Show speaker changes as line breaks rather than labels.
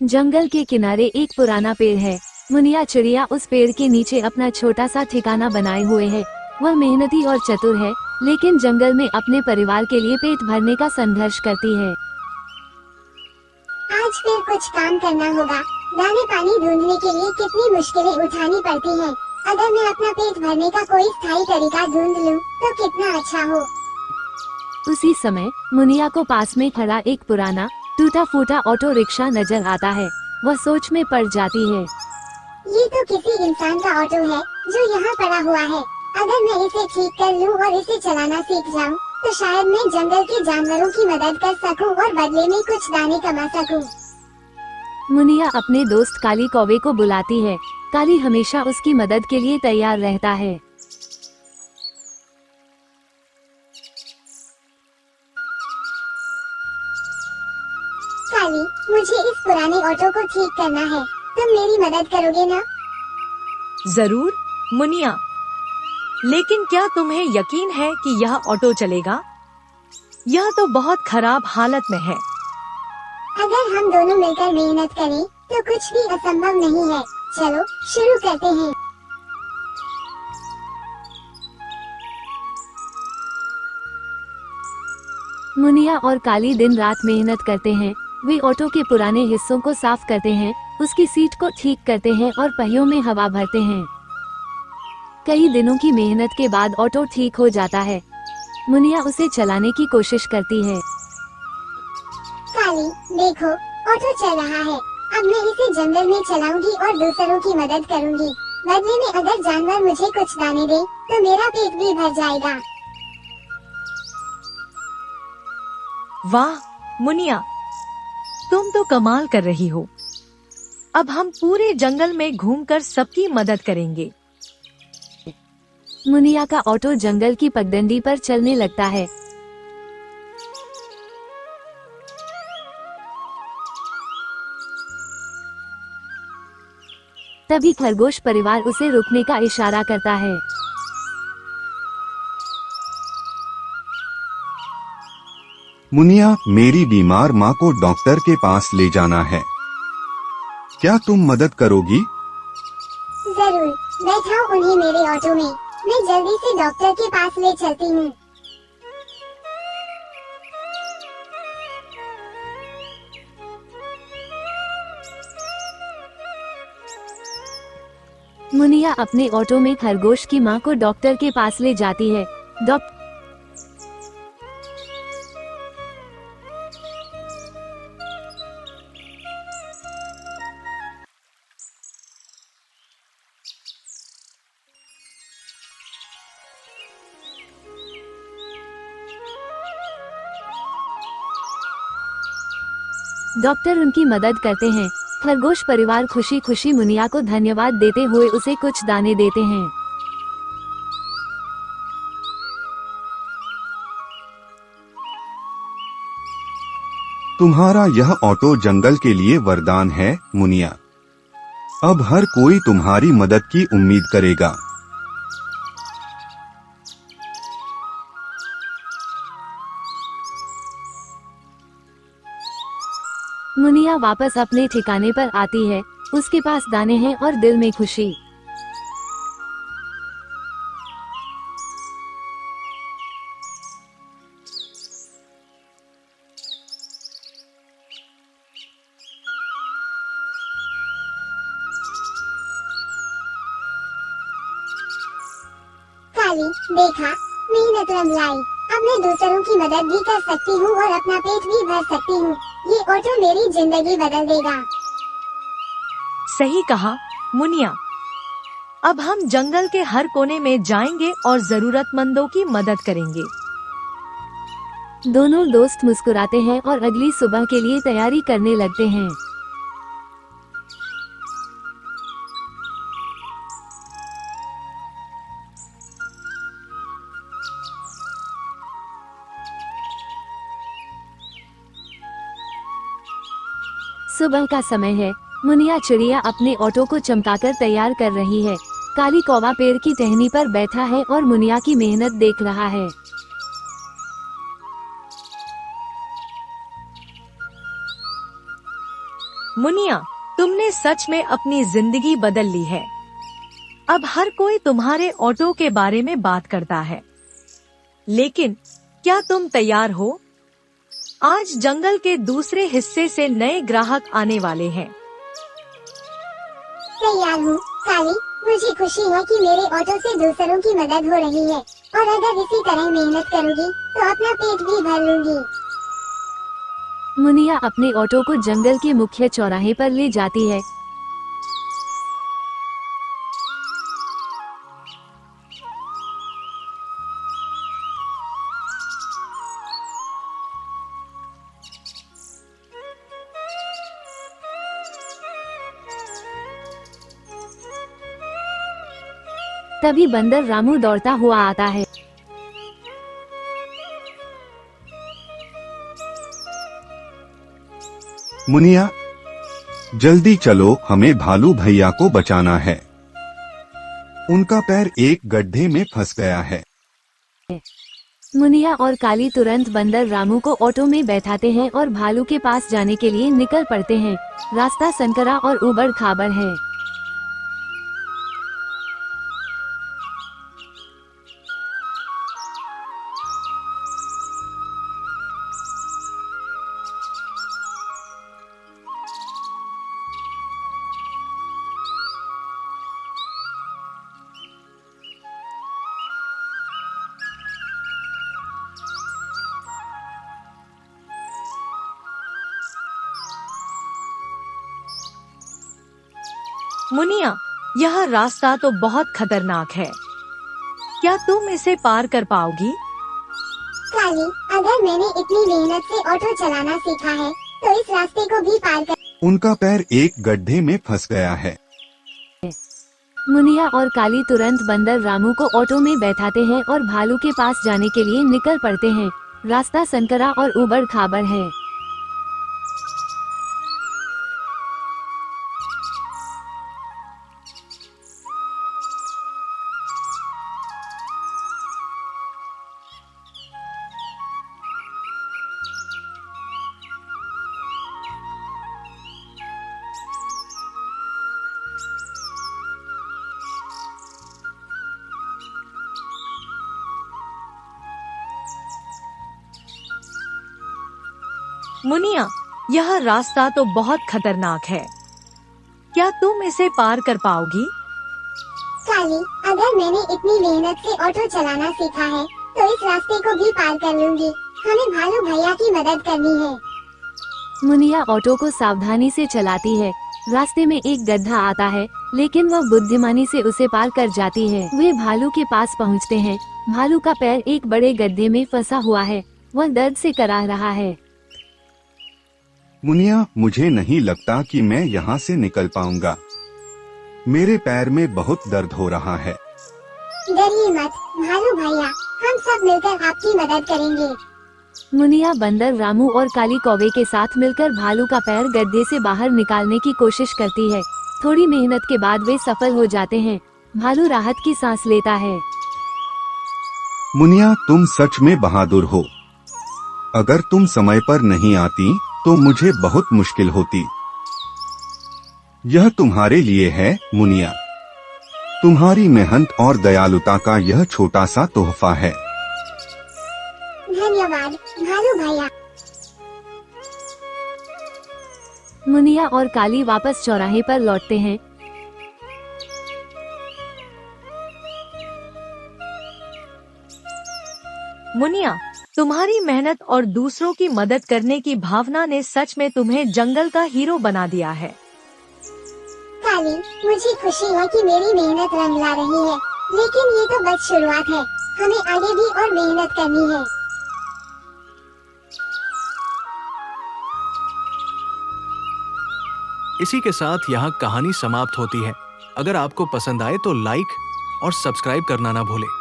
जंगल के किनारे एक पुराना पेड़ है। मुनिया चिड़िया उस पेड़ के नीचे अपना छोटा सा ठिकाना बनाए हुए है। वह मेहनती और चतुर है, लेकिन जंगल में अपने परिवार के लिए पेट भरने का संघर्ष करती है।
आज फिर कुछ काम करना होगा। दाने पानी ढूंढने के लिए कितनी मुश्किलें उठानी पड़ती हैं। अगर मैं अपना पेट भरने का कोई स्थायी तरीका ढूंढ लूं, तो कितना अच्छा हो।
उसी समय मुनिया को पास में खड़ा एक पुराना टूटा फूटा ऑटो रिक्शा नजर आता है। वह सोच में पड़ जाती है।
ये तो किसी इंसान का ऑटो है जो यहाँ पड़ा हुआ है। अगर मैं इसे ठीक कर लूं और इसे चलाना सीख जाऊं, तो शायद मैं जंगल के जानवरों की मदद कर सकूं और बदले में कुछ दाने कमा सकूं।
मुनिया अपने दोस्त काली कौवे को बुलाती है। काली हमेशा उसकी मदद के लिए तैयार रहता है।
काली, मुझे इस पुराने ऑटो को ठीक करना है। तुम मेरी मदद करोगे ना?
जरूर मुनिया, लेकिन क्या तुम्हें यकीन है कि यह ऑटो चलेगा? यह तो बहुत खराब हालत में है।
अगर हम दोनों मिलकर मेहनत करें, तो कुछ भी असंभव नहीं है। चलो शुरू करते हैं।
मुनिया और काली दिन रात मेहनत करते हैं। वे ऑटो के पुराने हिस्सों को साफ करते हैं, उसकी सीट को ठीक करते हैं और पहियों में हवा भरते हैं। कई दिनों की मेहनत के बाद ऑटो ठीक हो जाता है। मुनिया उसे चलाने की कोशिश करती है।
काली, देखो, ऑटो चल रहा है। अब मैं इसे जंगल में चलाऊंगी और दूसरों की मदद करूंगी। बदले में अगर जानवर मुझे कुछ दाने दे, तो मेरा पेट भी भर जाएगा।
वाह मुनिया, तुम तो कमाल कर रही हो। अब हम पूरे जंगल में घूमकर सबकी मदद करेंगे।
मुनिया का ऑटो जंगल की पगडंडी पर चलने लगता है। तभी खरगोश परिवार उसे रुकने का इशारा करता है।
मुनिया, मेरी बीमार माँ को डॉक्टर के पास ले जाना है। क्या तुम मदद करोगी?
जरूर, बैठाओ उन्हें मेरे ऑटो में। मैं जल्दी से डॉक्टर के पास ले चलती हूँ।
मुनिया अपने ऑटो में खरगोश की माँ को डॉक्टर के पास ले जाती है। डॉक्टर उनकी मदद करते हैं। खरगोश परिवार खुशी खुशी मुनिया को धन्यवाद देते हुए उसे कुछ दाने देते हैं।
तुम्हारा यह ऑटो जंगल के लिए वरदान है मुनिया। अब हर कोई तुम्हारी मदद की उम्मीद करेगा।
मुनिया वापस अपने ठिकाने पर आती है। उसके पास दाने हैं और दिल में खुशी।
काली, देखा, मेहनत रंग लाई। अब मैं दूसरों की मदद भी कर सकती हूँ और अपना पेट भी भर सकती हूँ। ये ऑटो मेरी जिंदगी बदल देगा।
सही कहा मुनिया। अब हम जंगल के हर कोने में जाएंगे और जरूरतमंदों की मदद करेंगे।
दोनों दोस्त मुस्कुराते हैं और अगली सुबह के लिए तैयारी करने लगते हैं। सुबह का समय है। मुनिया चिड़िया अपने ऑटो को चमकाकर तैयार कर रही है। काली कौवा पेड़ की टहनी पर बैठा है और मुनिया की मेहनत देख रहा है।
मुनिया, तुमने सच में अपनी जिंदगी बदल ली है। अब हर कोई तुम्हारे ऑटो के बारे में बात करता है। लेकिन क्या तुम तैयार हो? आज जंगल के दूसरे हिस्से से नए ग्राहक आने वाले हैं।
तैयार हूँ काली। मुझे खुशी है कि मेरे ऑटो से दूसरों की मदद हो रही है और अगर इसी तरह मेहनत करूँगी तो अपना पेट भी भर लूंगी।
मुनिया अपने ऑटो को जंगल के मुख्य चौराहे पर ले जाती है। तभी बंदर रामू दौड़ता हुआ आता है।
मुनिया, जल्दी चलो, हमें भालू भैया को बचाना है। उनका पैर एक गड्ढे में फंस गया है।
मुनिया और काली तुरंत बंदर रामू को ऑटो में बैठाते हैं और भालू के पास जाने के लिए निकल पड़ते हैं। रास्ता संकरा और उबड़ खाबड़ है।
मुनिया, यह रास्ता तो बहुत खतरनाक है। क्या तुम इसे पार कर पाओगी?
काली, अगर मैंने इतनी मेहनत से ऑटो चलाना सीखा है तो इस रास्ते को भी पार कर।
उनका पैर एक गड्ढे में फंस गया है।
मुनिया और काली तुरंत बंदर रामू को ऑटो में बैठाते हैं और भालू के पास जाने के लिए निकल पड़ते हैं। रास्ता संकरा और उबड़ खाबड़ है।
मुनिया, यह रास्ता तो बहुत खतरनाक है। क्या तुम इसे पार कर पाओगी?
काली, अगर मैंने इतनी मेहनत से ऑटो चलाना सीखा है तो इस रास्ते को भी पार कर लूंगी। हमें भालू भैया की मदद करनी है।
मुनिया ऑटो को सावधानी से चलाती है। रास्ते में एक गड्ढा आता है, लेकिन वह बुद्धिमानी से उसे पार कर जाती है। वे भालू के पास पहुंचते हैं। भालू का पैर एक बड़े गड्ढे में फंसा हुआ है। वह दर्द से कराह रहा है।
मुनिया, मुझे नहीं लगता कि मैं यहाँ से निकल पाऊंगा। मेरे पैर में बहुत दर्द हो रहा है।
डरिए मत भालू भैया, हम सब मिलकर आपकी मदद करेंगे।
मुनिया बंदर रामू और काली कौवे के साथ मिलकर भालू का पैर गड्ढे से बाहर निकालने की कोशिश करती है। थोड़ी मेहनत के बाद वे सफल हो जाते हैं। भालू राहत की सांस लेता है।
मुनिया, तुम सच में बहादुर हो। अगर तुम समय पर नहीं आती तो मुझे बहुत मुश्किल होती। यह तुम्हारे लिए है मुनिया। तुम्हारी मेहनत और दयालुता का यह छोटा सा तोहफा है।
धन्यवाद भालू भैया।
मुनिया और काली वापस चौराहे पर लौटते हैं।
मुनिया, तुम्हारी मेहनत और दूसरों की मदद करने की भावना ने सच में तुम्हें जंगल का हीरो बना दिया है।
काली, मुझे खुशी है कि मेरी मेहनत रंग ला रही है, लेकिन ये तो बस शुरुआत है। हमें आगे भी और मेहनत करनी है।
इसी के साथ यहाँ कहानी समाप्त होती है। अगर आपको पसंद आए तो लाइक और सब्सक्राइब करना ना भूलें।